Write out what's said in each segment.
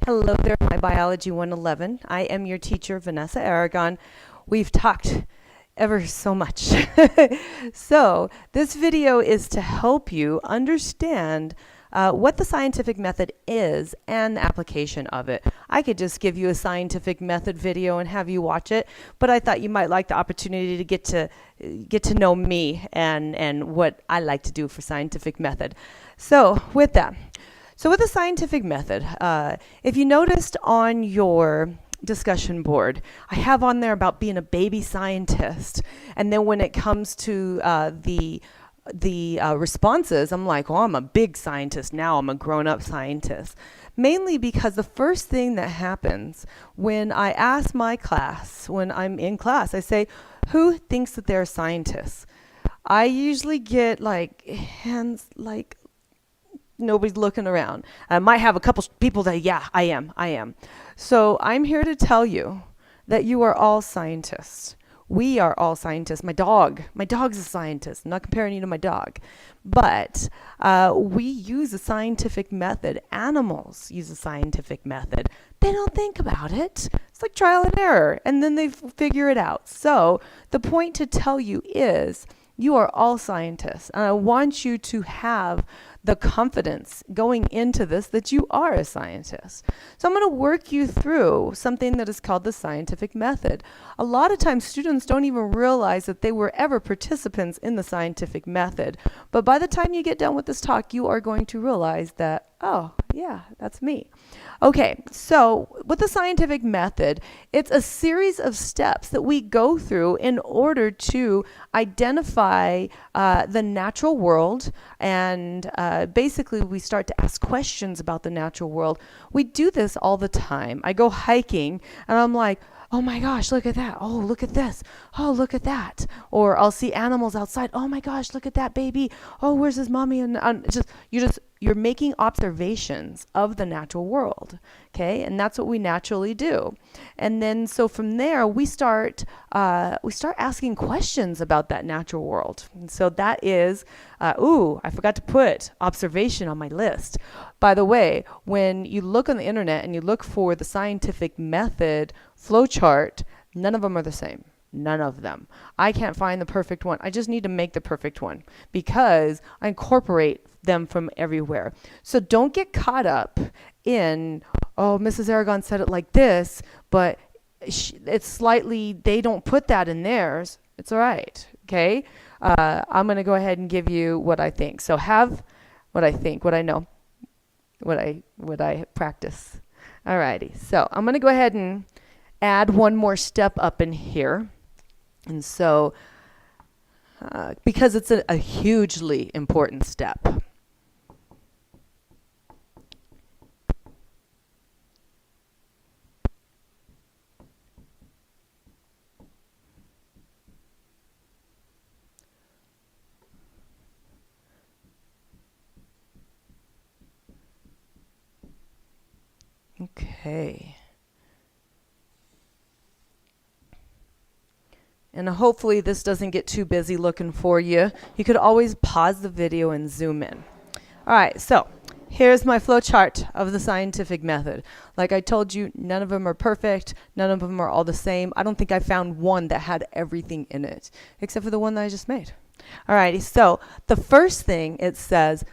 Hello there, my Biology 111. I am your teacher, Vanessa Aragon. We've talked ever so much. So, this video is to help you understand what the scientific method is and the application of it. I could just give you a scientific method video and have you watch it, but I thought you might like the opportunity to get to know me and what I like to do for scientific method. So, with that. So with the scientific method, if you noticed on your discussion board, I have on there about being a baby scientist. And then when it comes to the responses, I'm like, oh, I'm a big scientist now. I'm a grown-up scientist. Mainly because the first thing that happens when I ask my class, when I'm in class, I say, who thinks that they're scientists? I usually get like hands like nobody's looking around. I might have a couple people that, yeah, I am. So I'm here to tell you that you are all scientists. We are all scientists. My dog's a scientist. I'm not comparing you to my dog. But we use a scientific method. Animals use a scientific method. They don't think about it. It's like trial and error. And then they figure it out. So the point to tell you is you are all scientists. And I want you to have the confidence going into this that you are a scientist. So I'm going to work you through something that is called the scientific method. A lot of times students don't even realize that they were ever participants in the scientific method. But by the time you get done with this talk, you are going to realize that, oh, yeah, that's me. Okay, so with the scientific method, it's a series of steps that we go through in order to identify the natural world, and basically we start to ask questions about the natural world. We do this all the time. I go hiking and I'm like, oh my gosh, look at that. Oh, look at this. Oh, look at that. Or I'll see animals outside. Oh my gosh, look at that baby. Oh, where's his mommy? And you're making observations of the natural world. Okay, and that's what we naturally do. And then so from there we start asking questions about that natural world. And so that is, I forgot to put observation on my list. By the way, when you look on the internet and you look for the scientific method flowchart, none of them are the same. None of them. I can't find the perfect one. I just need to make the perfect one because I incorporate them from everywhere. So don't get caught up in, oh, Mrs. Aragon said it like this, but it's slightly, they don't put that in theirs. It's all right. Okay. I'm going to go ahead and give you what I think. So have what I think, what I know, what I practice. Alrighty. So I'm going to go ahead and add one more step up in here. And so, because it's a hugely important step. Okay. And hopefully this doesn't get too busy looking for you. You could always pause the video and zoom in. All right, so here's my flow chart of the scientific method. Like I told you, none of them are perfect. None of them are all the same. I don't think I found one that had everything in it, except for the one that I just made. All righty, so the first thing it says,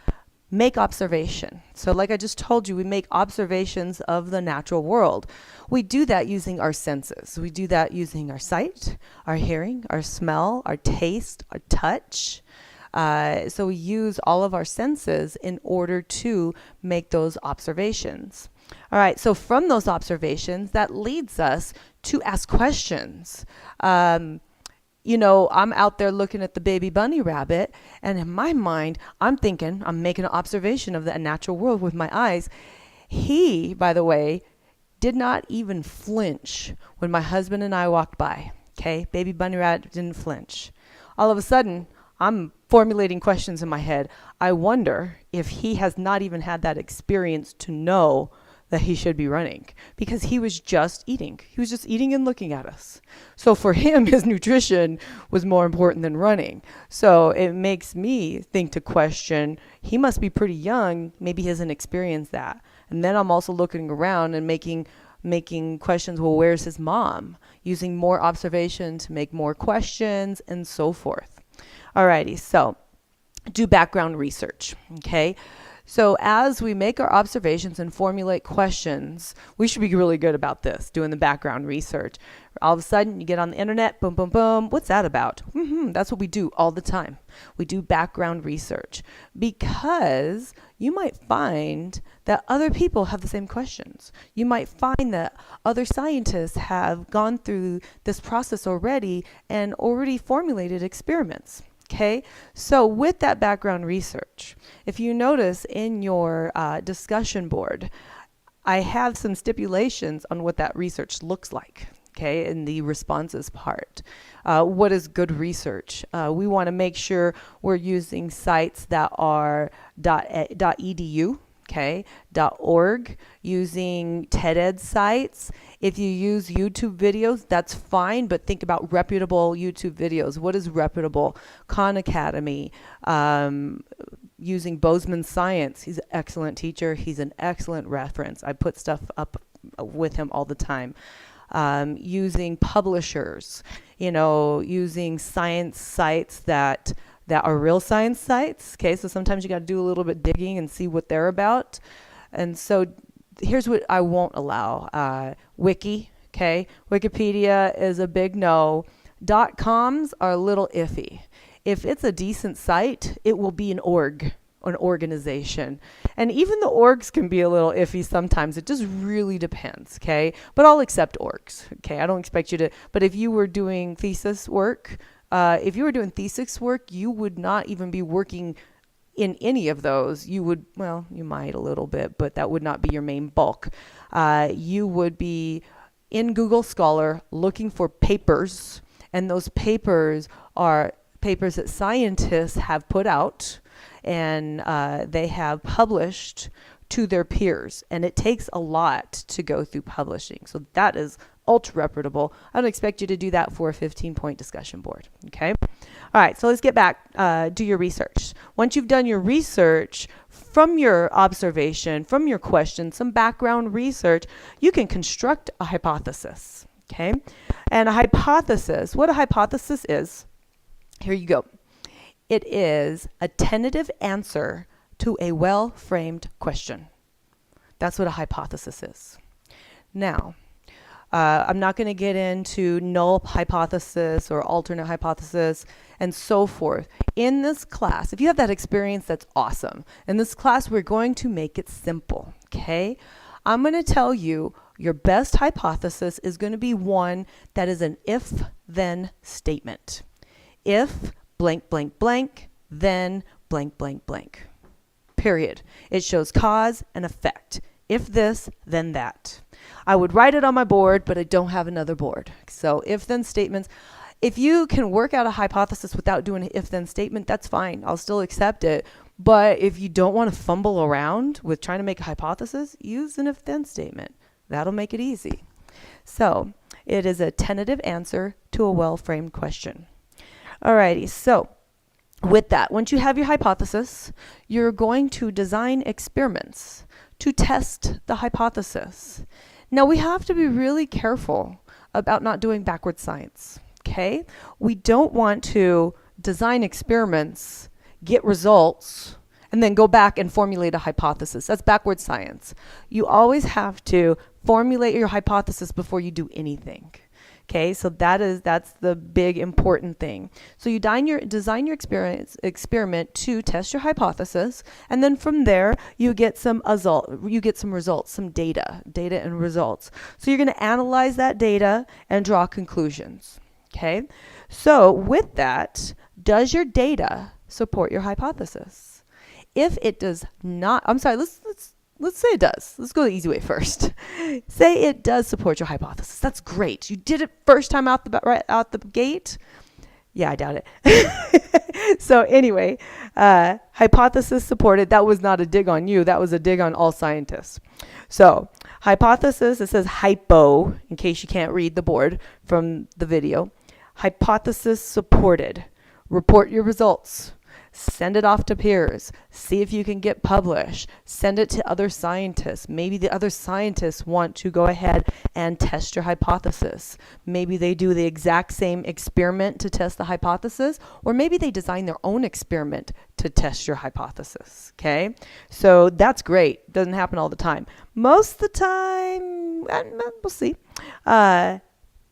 make observation. So like I just told you, we make observations of the natural world. We do that using our senses. We do that using our sight, our hearing, our smell, our taste, our touch. So we use all of our senses in order to make those observations. All right, so from those observations, that leads us to ask questions. You know, I'm out there looking at the baby bunny rabbit, and in my mind, I'm thinking, I'm making an observation of the natural world with my eyes. He, by the way, did not even flinch when my husband and I walked by. Okay, baby bunny rabbit didn't flinch. All of a sudden, I'm formulating questions in my head. I wonder if he has not even had that experience to know that he should be running, because he was just eating. He was just eating and looking at us. So for him, his nutrition was more important than running. So it makes me think to question, he must be pretty young. Maybe he hasn't experienced that. And then I'm also looking around and making questions. Well, where's his mom? Using more observation to make more questions and so forth. Alrighty, so do background research, okay? So as we make our observations and formulate questions, we should be really good about this, doing the background research. All of a sudden, you get on the internet, boom, boom, boom. What's that about? That's what we do all the time. We do background research because you might find that other people have the same questions. You might find that other scientists have gone through this process already and already formulated experiments. Okay, so with that background research, if you notice in your discussion board, I have some stipulations on what that research looks like, okay, in the responses part. What is good research? We want to make sure we're using sites that are .edu, okay, .org, using TED-Ed sites. If you use YouTube videos, that's fine, but think about reputable YouTube videos. What is reputable? Khan Academy, using Bozeman Science. He's an excellent teacher. He's an excellent reference. I put stuff up with him all the time. Using publishers, using science sites that are real science sites. Okay, so sometimes you got to do a little bit digging and see what they're about. And so here's what I won't allow. Wiki, okay? Wikipedia is a big no. .coms are a little iffy. If it's a decent site, it will be an organization. And even the orgs can be a little iffy sometimes. It just really depends, okay? But I'll accept orgs, okay? I don't expect you to, but if you were doing thesis work, you would not even be working in any of those. You would, well, you might a little bit, but that would not be your main bulk. You would be in Google Scholar looking for papers, and those papers are papers that scientists have put out and they have published to their peers. And it takes a lot to go through publishing. So that is ultra reputable. I don't expect you to do that for a 15-point discussion board, okay? All right, so let's get back, do your research. Once you've done your research, from your observation, from your question, some background research, you can construct a hypothesis, okay? And a hypothesis, what a hypothesis is, here you go. It is a tentative answer to a well-framed question. That's what a hypothesis is. Now, I'm not going to get into null hypothesis or alternate hypothesis and so forth. In this class, if you have that experience, that's awesome. In this class, we're going to make it simple, okay? I'm going to tell you your best hypothesis is going to be one that is an if-then statement. If blank, blank, blank, then blank, blank, blank. Period. It shows cause and effect. If this, then that. I would write it on my board, but I don't have another board. So if-then statements, if you can work out a hypothesis without doing an if-then statement, that's fine. I'll still accept it. But if you don't want to fumble around with trying to make a hypothesis, use an if-then statement. That'll make it easy. So it is a tentative answer to a well-framed question. Alrighty, so with that, once you have your hypothesis, you're going to design experiments to test the hypothesis. Now, we have to be really careful about not doing backward science, okay? We don't want to design experiments, get results, and then go back and formulate a hypothesis. That's backward science. You always have to formulate your hypothesis before you do anything. Okay, so that's the big important thing. So you design your experiment to test your hypothesis, and then from there you get some results, some data and results. So you're going to analyze that data and draw conclusions. Okay, so with that, does your data support your hypothesis? If it does not, I'm sorry, let's say it does. Let's go the easy way first. Say it does support your hypothesis. That's great. You did it first time right out the gate. Yeah, I doubt it. So anyway, hypothesis supported. That was not a dig on you. That was a dig on all scientists. So hypothesis, it says hypo, in case you can't read the board from the video. Hypothesis supported. Report your results. Send it off to peers. See if you can get published. Send it to other scientists. Maybe the other scientists want to go ahead and test your hypothesis. Maybe they do the exact same experiment to test the hypothesis, or maybe they design their own experiment to test your hypothesis. Okay? So that's great. Doesn't happen all the time. Most of the time, we'll see. And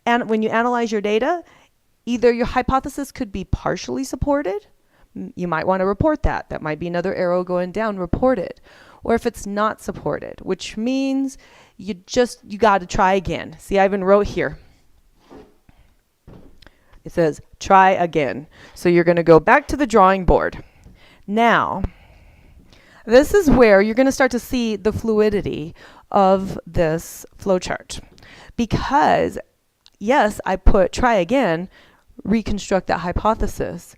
when you analyze your data, either your hypothesis could be partially supported. You might want to report that. That might be another arrow going down, report it. Or if it's not supported, which means you got to try again. See, I even wrote here. It says, try again. So you're going to go back to the drawing board. Now, this is where you're going to start to see the fluidity of this flowchart. Because, yes, I put try again, reconstruct that hypothesis.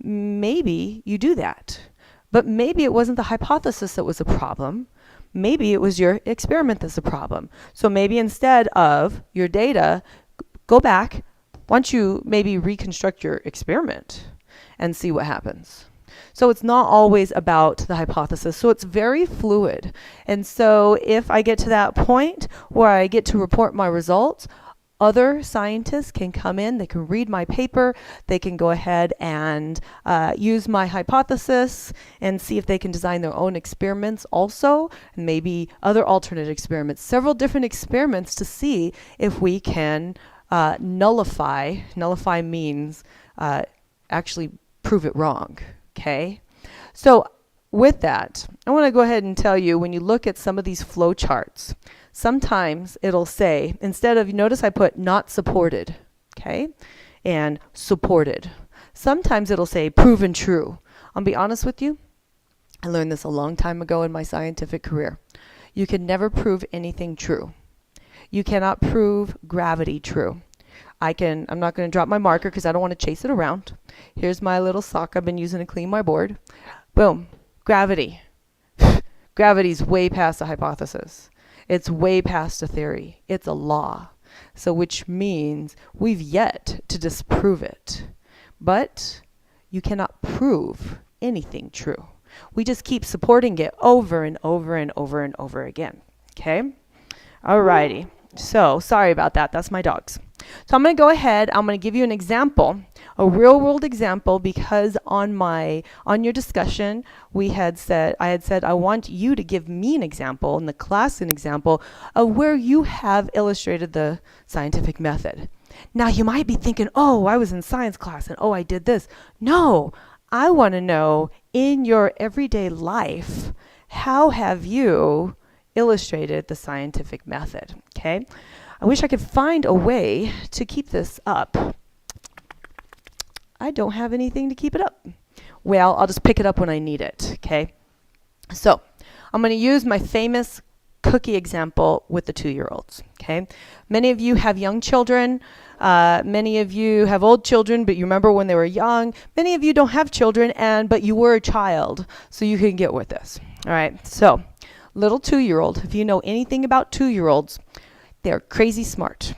Maybe you do that. But maybe it wasn't the hypothesis that was a problem. Maybe it was your experiment that's a problem. So maybe instead of your data, go back, why don't you maybe reconstruct your experiment and see what happens. So it's not always about the hypothesis. So it's very fluid. And so if I get to that point where I get to report my results, other scientists can come in, they can read my paper, they can go ahead and use my hypothesis and see if they can design their own experiments also, and maybe other alternate experiments, several different experiments to see if we can nullify means actually prove it wrong, okay? So with that, I want to go ahead and tell you, when you look at some of these flow charts, sometimes it'll say, instead of, notice I put not supported, okay, and supported. Sometimes it'll say proven true. I'll be honest with you, I learned this a long time ago in my scientific career. You can never prove anything true. You cannot prove gravity true. I'm not going to drop my marker because I don't want to chase it around. Here's my little sock I've been using to clean my board. Boom, gravity. Gravity's way past a hypothesis. It's way past a theory. It's a law. So which means we've yet to disprove it. But you cannot prove anything true. We just keep supporting it over and over and over and over again. Okay? Alrighty. So sorry about that. That's my dogs. So I'm going to go ahead. I'm going to give you an example, a real world example, because on your discussion I had said I want you to give me an example, in the class an example of where you have illustrated the scientific method. Now you might be thinking, oh, I was in science class and oh, I did this. No, I want to know in your everyday life, how have you illustrated the scientific method? Okay. I wish I could find a way to keep this up. I don't have anything to keep it up. Well, I'll just pick it up when I need it, okay? So I'm going to use my famous cookie example with the 2-year-olds, okay? Many of you have young children. Many of you have old children, but you remember when they were young. Many of you don't have children, but you were a child, so you can get with this. All right, so little 2-year-old, if you know anything about 2-year-olds, they're crazy smart.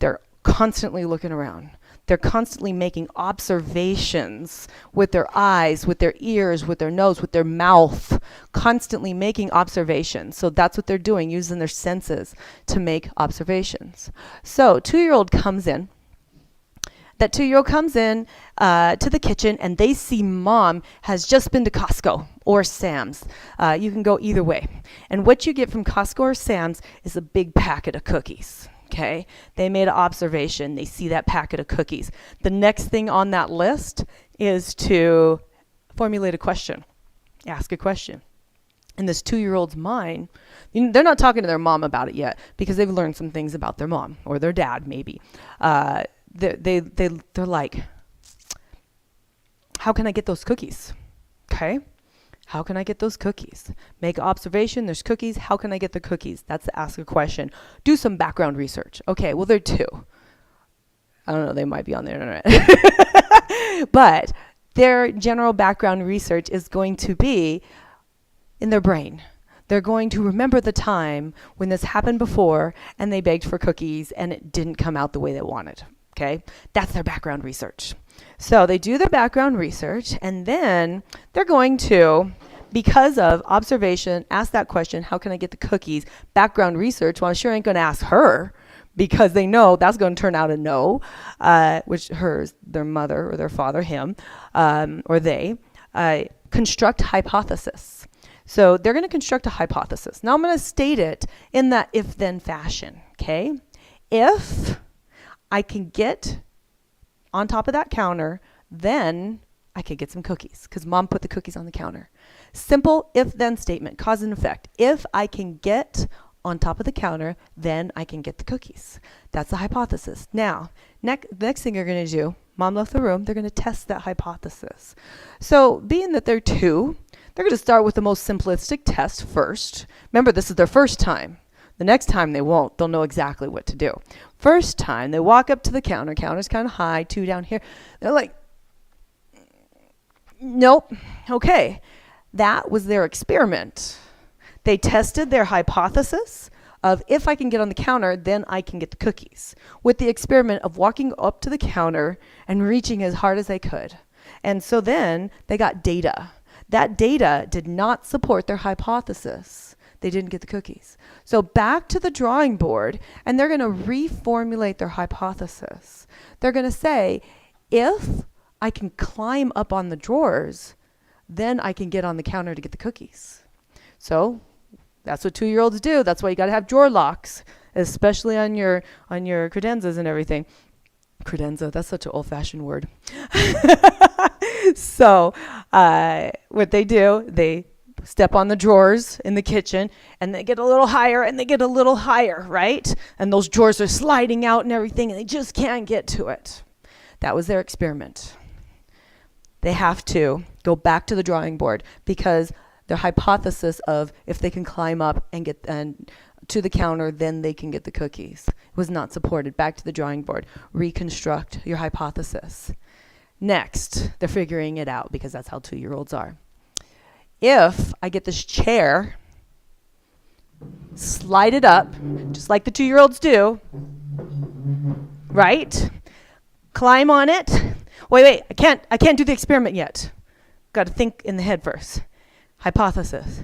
They're constantly looking around. They're constantly making observations with their eyes, with their ears, with their nose, with their mouth, constantly making observations. So that's what they're doing, using their senses to make observations. So 2-year-old comes in. That 2-year-old comes in to the kitchen and they see mom has just been to Costco or Sam's. You can go either way. And what you get from Costco or Sam's is a big packet of cookies. Okay, they made an observation. They see that packet of cookies. The next thing on that list is to formulate a question, ask a question. In this 2-year-old's mind, they're not talking to their mom about it yet because they've learned some things about their mom or their dad maybe. They're like, how can I get those cookies? Okay. How can I get those cookies? Make an observation, there's cookies. How can I get the cookies? That's to ask a question. Do some background research. Okay, well, they're 2. I don't know, they might be on the internet. But their general background research is going to be in their brain. They're going to remember the time when this happened before and they begged for cookies and it didn't come out the way they wanted. Okay, that's their background research. So they do their background research, and then they're going to, because of observation, ask that question, how can I get the cookies? Background research, well, I sure ain't going to ask her, because they know that's going to turn out a no, which hers, their mother or their father, him, or they, construct hypothesis. So they're going to construct a hypothesis. Now I'm going to state it in that if-then fashion, okay? If I can get on top of that counter, then I could get some cookies because mom put the cookies on the counter. Simple if-then statement, cause and effect. If I can get on top of the counter, then I can get the cookies. That's the hypothesis. Now, the next thing you're going to do, mom left the room, they're going to test that hypothesis. So being that they're two, they're going to start with the most simplistic test first. Remember, this is their first time. The next time they won't. They'll know exactly what to do. First time, they walk up to the counter. Counter's kind of high, 2 down here. They're like, nope. Okay. That was their experiment. They tested their hypothesis of if I can get on the counter, then I can get the cookies. With the experiment of walking up to the counter and reaching as hard as they could. And so then they got data. That data did not support their hypothesis. They didn't get the cookies. So back to the drawing board, and they're going to reformulate their hypothesis. They're going to say, if I can climb up on the drawers, then I can get on the counter to get the cookies. So that's what 2-year-olds do. That's why you got to have drawer locks, especially on your credenzas and everything. Credenza, that's such an old-fashioned word. So what they do, they step on the drawers in the kitchen, and they get a little higher, and they get a little higher, right? And those drawers are sliding out and everything, and they just can't get to it. That was their experiment. They have to go back to the drawing board because their hypothesis of if they can climb up and get to the counter, then they can get the cookies was not supported. Back to the drawing board. Reconstruct your hypothesis. Next, they're figuring it out because that's how 2-year-olds are. If I get this chair, slide it up, just like the 2-year-olds do, right? Climb on it. Wait, I can't do the experiment yet. Got to think in the head first. Hypothesis.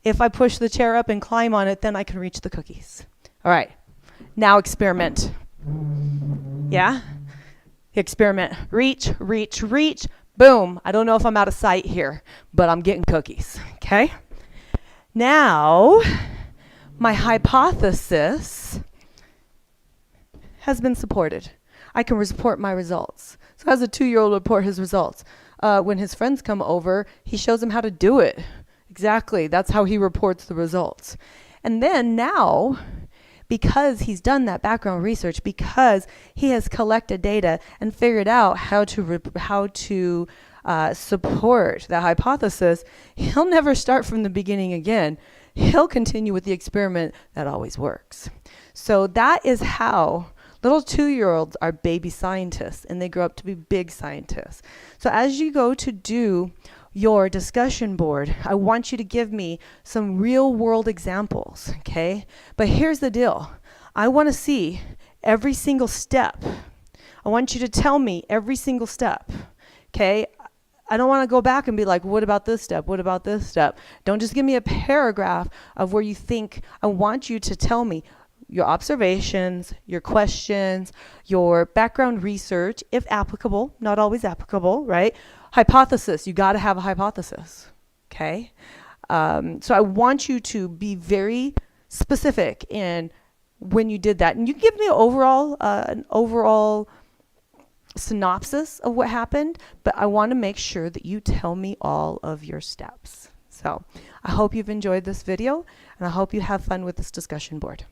If I push the chair up and climb on it, then I can reach the cookies. All right, now experiment. Yeah? Experiment. Reach, reach, reach. Boom. I don't know if I'm out of sight here, but I'm getting cookies. Okay? Now, my hypothesis has been supported. I can report my results. So how does a 2-year-old report his results? When his friends come over, he shows them how to do it. Exactly. That's how he reports the results. And then now, because he's done that background research, because he has collected data and figured out how to support the hypothesis, he'll never start from the beginning again. He'll continue with the experiment that always works. So that is how little 2-year-olds are baby scientists, and they grow up to be big scientists. So as you go to do your discussion board, I want you to give me some real world examples, okay? But here's the deal. I want to see every single step. I want you to tell me every single step, okay? I don't want to go back and be like, what about this step? What about this step? Don't just give me a paragraph of where you think. I want you to tell me your observations, your questions, your background research, if applicable, not always applicable, right? Hypothesis, you got to have a hypothesis, okay? So I want you to be very specific in when you did that. And you give me an overall synopsis of what happened, but I want to make sure that you tell me all of your steps. So I hope you've enjoyed this video, and I hope you have fun with this discussion board.